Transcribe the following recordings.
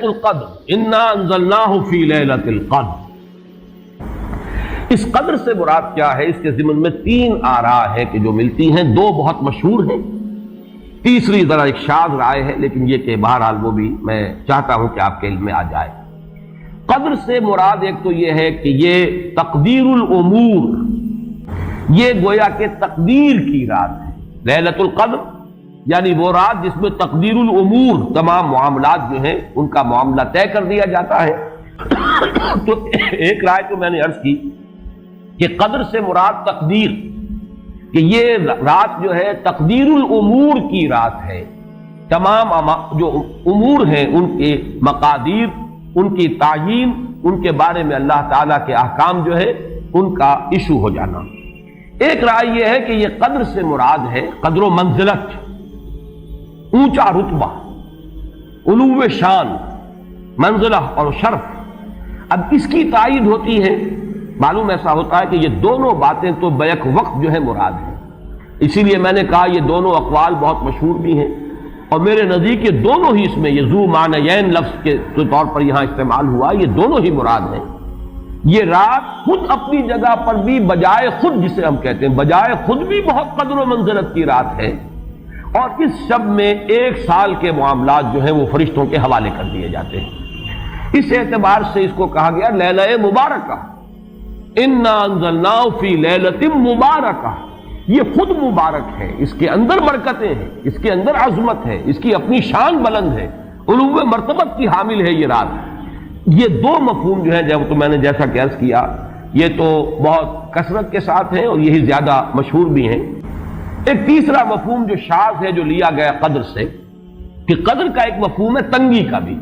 لیلۃ القدر انا انزلناہ فی لیلۃ القدر. اس قدر سے مراد کیا ہے؟ اس کے ضمن میں تین آراء ہیں کہ جو ملتی ہیں. دو بہت مشہور ہیں، تیسری ذرا ایک شاذ رائے ہے، لیکن یہ کہ بہرحال وہ بھی میں چاہتا ہوں کہ آپ کے علم میں آ جائے. قدر سے مراد ایک تو یہ ہے کہ یہ تقدیر الامور، یہ گویا کہ تقدیر کی رات ہے. لیلۃ القدر یعنی وہ رات جس میں تقدیر الامور، تمام معاملات جو ہیں ان کا معاملہ طے کر دیا جاتا ہے. تو ایک رائے تو میں نے عرض کی کہ قدر سے مراد تقدیر، کہ یہ رات جو ہے تقدیر الامور کی رات ہے. تمام جو امور ہیں ان کے مقادیر، ان کی تعیین، ان کے بارے میں اللہ تعالیٰ کے احکام جو ہے ان کا ایشو ہو جانا. ایک رائے یہ ہے کہ یہ قدر سے مراد ہے قدر و منزلت، اونچا رتبہ، علو شان، منزلہ اور شرف. اب اس کی تائید ہوتی ہے، معلوم ایسا ہوتا ہے کہ یہ دونوں باتیں تو بیک وقت جو ہے مراد ہیں. اسی لیے میں نے کہا یہ دونوں اقوال بہت مشہور بھی ہیں، اور میرے نزدیک یہ دونوں ہی اس میں یہ ذو معنیین لفظ کے طور پر یہاں استعمال ہوا، یہ دونوں ہی مراد ہیں. یہ رات خود اپنی جگہ پر بھی بجائے خود، جسے ہم کہتے ہیں بجائے خود بھی بہت قدر و منزلت کی رات ہے، اور اس شب میں 1 سال کے معاملات جو ہیں وہ فرشتوں کے حوالے کر دیے جاتے ہیں. اس اعتبار سے اس کو کہا گیا لیلہ مبارکہ، انا انزلناہ فی لیلۃ مبارکہ. یہ خود مبارک ہے، اس کے اندر برکتیں ہیں، اس کے اندر عظمت ہے، اس کی اپنی شان بلند ہے، علو مرتبت کی حامل ہے یہ رات. یہ دو مفہوم جو ہے جب تو میں نے جیسا کہ عرض کیا یہ تو بہت کثرت کے ساتھ ہیں اور یہی زیادہ مشہور بھی ہیں. ایک تیسرا مفہوم جو شاذ ہے جو لیا گیا قدر سے، کہ قدر کا ایک مفہوم ہے تنگی کا بھی،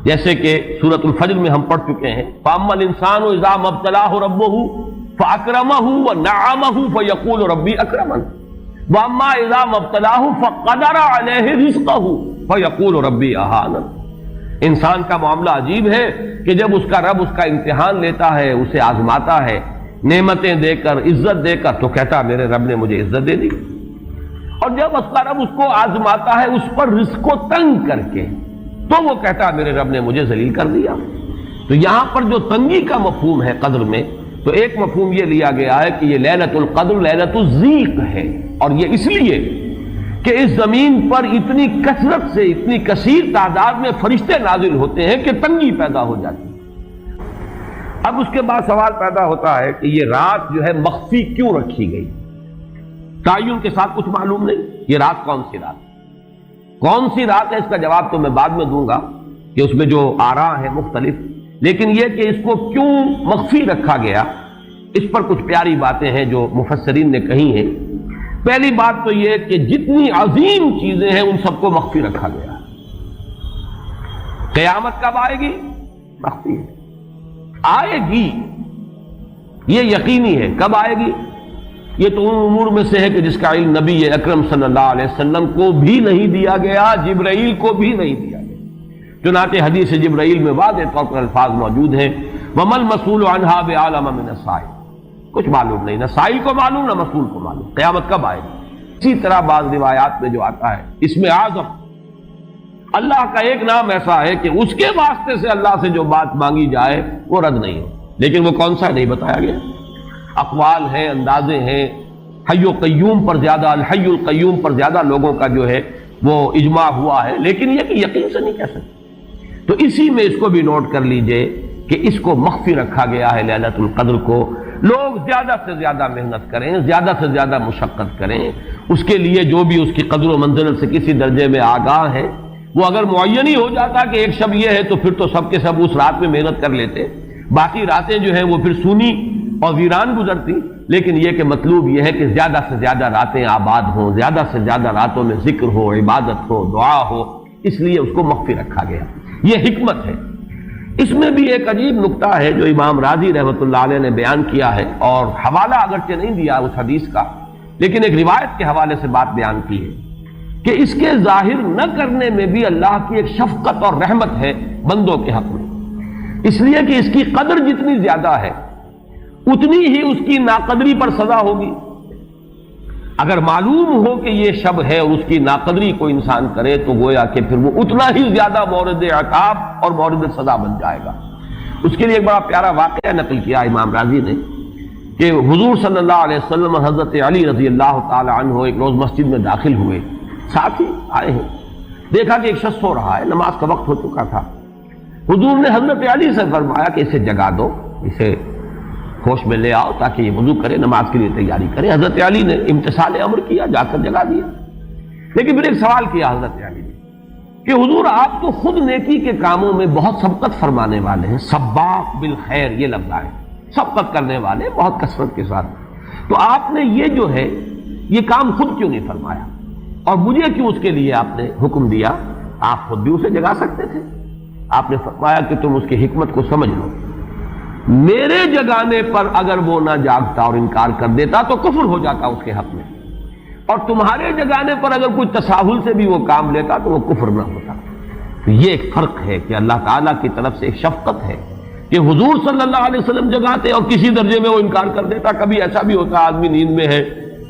جیسے کہ سورۃ الفجر میں ہم پڑھ چکے ہیں فَأَمَّا الْإِنسَانُ إِذَا مَا ابْتَلَاهُ رَبُّهُ فَأَكْرَمَهُ وَنَعَّمَهُ فَيَقُولُ رَبِّي أَكْرَمَنِ وَأَمَّا إِذَا مَا ابْتَلَاهُ فَقَدَرَ عَلَيْهِ رِزْقَهُ فَيَقُولُ رَبِّي أَهَانَنِ. انسان کا معاملہ عجیب ہے کہ جب اس کا رب اس کا امتحان لیتا ہے، اسے آزماتا ہے نعمتیں دے کر، عزت دے کر، تو کہتا میرے رب نے مجھے عزت دے دی. اور جب اس کا رب اس کو آزماتا ہے اس پر رزق کو تنگ کر کے، تو وہ کہتا میرے رب نے مجھے ذلیل کر دیا. تو یہاں پر جو تنگی کا مفہوم ہے قدر میں، تو ایک مفہوم یہ لیا گیا ہے کہ یہ لیلۃ القدر لیلۃ الضیق ہے، اور یہ اس لیے کہ اس زمین پر اتنی کثرت سے، اتنی کثیر تعداد میں فرشتے نازل ہوتے ہیں کہ تنگی پیدا ہو جاتی ہے. اب اس کے بعد سوال پیدا ہوتا ہے کہ یہ رات جو ہے مخفی کیوں رکھی گئی؟ تعین کے ساتھ کچھ معلوم نہیں یہ رات کون سی رات، کون سی رات ہے. اس کا جواب تو میں بعد میں دوں گا کہ اس میں جو آراء ہیں مختلف، لیکن یہ کہ اس کو کیوں مخفی رکھا گیا، اس پر کچھ پیاری باتیں ہیں جو مفسرین نے کہی ہیں. پہلی بات تو یہ کہ جتنی عظیم چیزیں ہیں ان سب کو مخفی رکھا گیا. قیامت کب آئے گی؟ مخفی ہے. آئے گی یہ یقینی ہے. کب آئے گی؟ یہ تو ان امور میں سے ہے کہ جس کا علم نبی اکرم صلی اللہ علیہ وسلم کو بھی نہیں دیا گیا، جبرائیل کو بھی نہیں دیا گیا. چنانچہ حدیث جبرائیل میں واضح طور پر الفاظ موجود ہیں وَمَا الْمَسْئُولُ عَنْهَا بِأَعْلَمَ مِنَ السَّائِلِ. کچھ معلوم نہیں، نہ سائل کو معلوم نہ مسئول کو معلوم قیامت کب آئے گی. اسی طرح بعض روایات میں جو آتا ہے اس میں اعظم، اللہ کا ایک نام ایسا ہے کہ اس کے واسطے سے اللہ سے جو بات مانگی جائے وہ رد نہیں ہو، لیکن وہ کون سا نہیں بتایا گیا. اقوال ہیں، اندازے ہیں، حی و قیوم پر زیادہ، الحی القیوم پر زیادہ لوگوں کا جو ہے وہ اجماع ہوا ہے، لیکن یہ کہ یقین سے نہیں کہہ سکتے. تو اسی میں اس کو بھی نوٹ کر لیجئے کہ اس کو مخفی رکھا گیا ہے لیلۃ القدر کو. لوگ زیادہ سے زیادہ محنت کریں، زیادہ سے زیادہ مشقت کریں، اس کے لیے جو بھی اس کی قدر و منزلت سے کسی درجے میں آگاہ ہے وہ اگر معین ہی ہو جاتا کہ ایک شب یہ ہے تو پھر تو سب کے سب اس رات میں محنت کر لیتے، باقی راتیں جو ہیں وہ پھر سونی اور ویران گزرتی. لیکن یہ کہ مطلوب یہ ہے کہ زیادہ سے زیادہ راتیں آباد ہوں، زیادہ سے زیادہ راتوں میں ذکر ہو، عبادت ہو، دعا ہو، اس لیے اس کو مخفی رکھا گیا. یہ حکمت ہے. اس میں بھی ایک عجیب نکتہ ہے جو امام راضی رحمۃ اللہ علیہ نے بیان کیا ہے، اور حوالہ اگرچہ نہیں دیا اس حدیث کا، لیکن ایک روایت کے حوالے سے بات بیان کی ہے کہ اس کے ظاہر نہ کرنے میں بھی اللہ کی ایک شفقت اور رحمت ہے بندوں کے حق میں. اس لیے کہ اس کی قدر جتنی زیادہ ہے اتنی ہی اس کی ناقدری پر سزا ہوگی. اگر معلوم ہو کہ یہ شب ہے اور اس کی ناقدری کو انسان کرے تو گویا کہ پھر وہ اتنا ہی زیادہ مورد عقاب اور مورد سزا بن جائے گا۔ اس کے لیے ایک بڑا پیارا واقعہ نقل کیا امام راضی نے کہ حضور صلی اللہ علیہ وسلم حضرت علی رضی اللہ تعالی عنہ ایک روز مسجد میں داخل ہوئے، ساتھ ہی آئے ہیں، دیکھا کہ ایک شخص سو رہا ہے، نماز کا وقت ہو چکا تھا۔ حضور نے حضرت علی سے فرمایا کہ اسے جگا دو، اسے ہوش میں لے آؤ تاکہ یہ وضو کرے، نماز کے لیے تیاری کرے۔ حضرت علی نے امتثال امر کیا، جا کر جگا دیا۔ لیکن پھر ایک سوال کیا حضرت علی نے کہ حضور آپ تو خود نیکی کے کاموں میں بہت سبقت فرمانے والے ہیں، سباق بالخیر یہ لفظ ہے، سبقت کرنے والے بہت کثرت کے ساتھ، تو آپ نے یہ جو ہے یہ کام خود کیوں نہیں فرمایا اور مجھے کیوں اس کے لیے آپ نے حکم دیا؟ آپ خود بھی اسے جگا سکتے تھے۔ آپ نے فرمایا کہ تم اس کی حکمت کو سمجھ لو، میرے جگانے پر اگر وہ نہ جاگتا اور انکار کر دیتا تو کفر ہو جاتا اس کے حق میں، اور تمہارے جگانے پر اگر کوئی تساہل سے بھی وہ کام لیتا تو وہ کفر نہ ہوتا۔ تو یہ ایک فرق ہے کہ اللہ تعالیٰ کی طرف سے ایک شفقت ہے کہ حضور صلی اللہ علیہ وسلم جگاتے اور کسی درجے میں وہ انکار کر دیتا۔ کبھی ایسا بھی ہوتا آدمی نیند میں ہے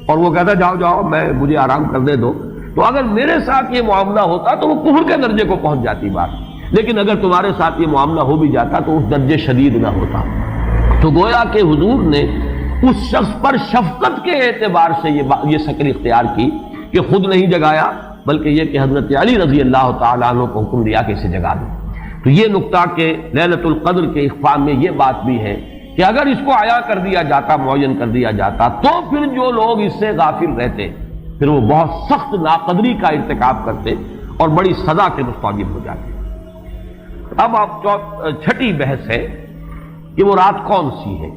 اور وہ کہتا جاؤ جاؤ مجھے آرام کرنے دو، تو اگر میرے ساتھ یہ معاملہ ہوتا تو وہ کفر کے درجے کو پہنچ جاتی بات، لیکن اگر تمہارے ساتھ یہ معاملہ ہو بھی جاتا تو اس درجے شدید نہ ہوتا۔ تو گویا کہ حضور نے اس شخص پر شفقت کے اعتبار سے یہ شکل اختیار کی کہ خود نہیں جگایا، بلکہ یہ کہ حضرت علی رضی اللہ تعالیٰ عنہ کو حکم دیا کہ اسے جگا دو۔ تو یہ نقطہ کہ لیلۃ القدر کے اخفاء میں یہ بات بھی ہے کہ اگر اس کو عیاں کر دیا جاتا، معین کر دیا جاتا، تو پھر جو لوگ اس سے غافل رہتے پھر وہ بہت سخت ناقدری کا ارتکاب کرتے اور بڑی سزا کے مستوجب ہو جاتے۔ اب آپ چھٹی بحث ہے کہ وہ رات کون سی ہے۔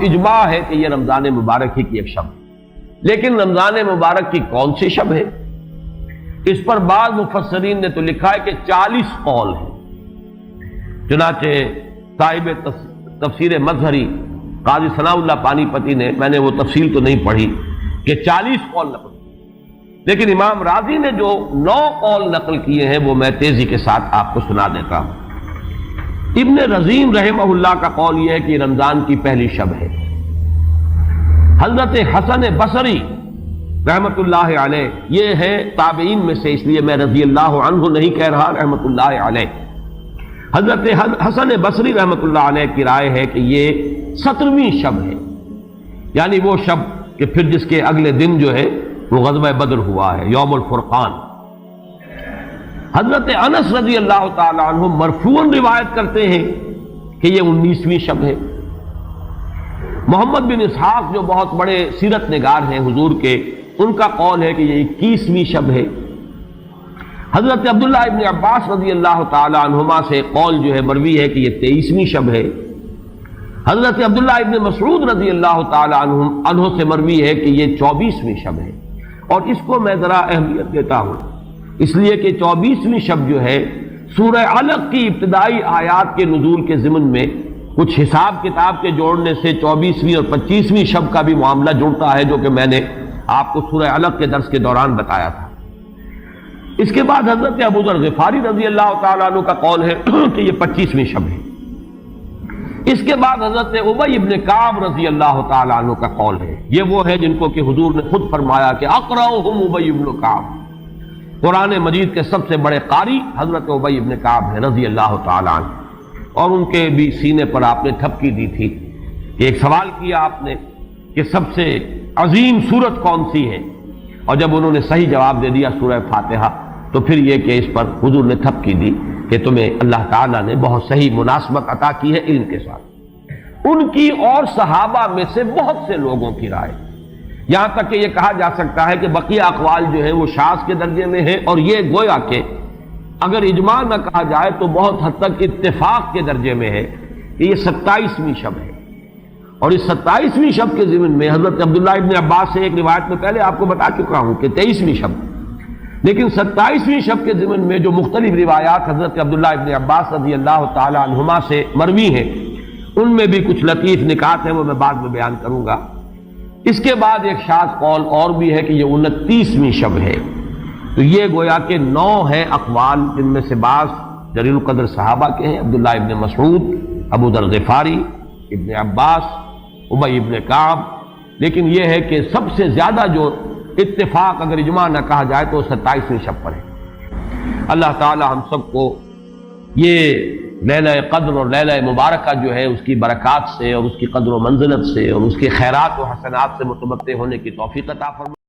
اجماع ہے کہ یہ رمضان مبارک ہی کی ایک شب، لیکن رمضان مبارک کی کون سی شب ہے اس پر بعض مفسرین نے تو لکھا ہے کہ 40 قول ہیں۔ چنانچہ صاحب تفسیر مظہری قاضی ثناء اللہ پانی پتی نے، میں نے وہ تفصیل تو نہیں پڑھی، کہ 40 قول نقل، لیکن امام راضی نے جو 9 قول نقل کیے ہیں وہ میں تیزی کے ساتھ آپ کو سنا دیتا ہوں۔ ابن رزین رحمہ اللہ کا قول یہ ہے کہ رمضان کی پہلی شب ہے۔ حضرت حسن بصری رحمت اللہ علیہ یہ ہے تابعین میں سے، اس لیے میں رضی اللہ عنہ نہیں کہہ رہا، رحمت اللہ علیہ۔ حضرت حسن بصری رحمت اللہ علیہ کی رائے ہے کہ یہ 17ویں شب ہے، یعنی وہ شب کہ پھر جس کے اگلے دن جو ہے وہ غزوہ بدر ہوا ہے، یوم الفرقان۔ حضرت انس رضی اللہ تعالی عنہ مرفوعاً روایت کرتے ہیں کہ یہ 19ویں شب ہے۔ محمد بن اسحاق جو بہت بڑے سیرت نگار ہیں حضور کے، ان کا قول ہے کہ یہ 21ویں شب ہے۔ حضرت عبداللہ ابن عباس رضی اللہ تعالی عنہما سے قول جو ہے مروی ہے کہ یہ 23ویں شب ہے۔ حضرت عبداللہ ابن مسعود رضی اللہ تعالی عنہ سے مروی ہے کہ یہ 24ویں شب ہے، اور اس کو میں ذرا اہمیت دیتا ہوں اس لیے کہ 24ویں شب جو ہے سورہ علق کی ابتدائی آیات کے نزول کے ضمن میں کچھ حساب کتاب کے جوڑنے سے 24ویں اور 25ویں شب کا بھی معاملہ جڑتا ہے، جو کہ میں نے آپ کو سورہ علق کے درس کے دوران بتایا تھا۔ اس کے بعد حضرت ابو ذر غفاری رضی اللہ تعالیٰ عنہ کا قول ہے کہ یہ 25ویں شب ہے۔ اس کے بعد حضرت ابی ابن کعب رضی اللہ تعالیٰ عنہ کا قول ہے، یہ وہ ہے جن کو کہ حضور نے خود فرمایا کہ اقرأہم ابی ابن کعب، قرآن مجید کے سب سے بڑے قاری حضرت ابی ابن کعب ہیں رضی اللہ تعالیٰ عنہ، اور ان کے بھی سینے پر آپ نے تھپکی دی تھی۔ ایک سوال کیا آپ نے کہ سب سے عظیم سورت کون سی ہے، اور جب انہوں نے صحیح جواب دے دیا سورہ فاتحہ، تو پھر یہ کہ اس پر حضور نے تھپکی دی کہ تمہیں اللہ تعالیٰ نے بہت صحیح مناسبت عطا کی ہے علم کے ساتھ۔ ان کی اور صحابہ میں سے بہت سے لوگوں کی رائے، یہاں تک کہ یہ کہا جا سکتا ہے کہ بقیہ اقوال جو ہیں وہ شاذ کے درجے میں ہیں، اور یہ گویا کہ اگر اجماع نہ کہا جائے تو بہت حد تک اتفاق کے درجے میں ہے کہ یہ 27ویں شب ہے۔ اور اس 27ویں شب کے ضمن میں حضرت عبداللہ ابن عباس سے ایک روایت میں پہلے آپ کو بتا چکا ہوں کہ 23ویں شب، لیکن 27ویں شب کے ضمن میں جو مختلف روایات حضرت عبداللہ ابن عباس رضی اللہ تعالی عنہما سے مروی ہیں، ان میں بھی کچھ لطیف نکات ہیں، وہ میں بعد میں بیان کروں گا۔ اس کے بعد ایک شاذ قول اور بھی ہے کہ یہ 29ویں شب ہے۔ تو یہ گویا کہ 9 ہیں اقوال، جن میں سے بعض جلیل القدر صحابہ کے ہیں، عبداللہ ابن مسعود، ابو ذر غفاری، ابن عباس، ابی ابن کعب، لیکن یہ ہے کہ سب سے زیادہ جو اتفاق اگر اجماع نہ کہا جائے تو 27ویں شب پر ہے۔ اللہ تعالی ہم سب کو یہ لیلہ قدر اور لیلہ مبارکہ جو ہے اس کی برکات سے اور اس کی قدر و منزلت سے اور اس کے خیرات و حسنات سے متمتع ہونے کی توفیق عطا فرمائے۔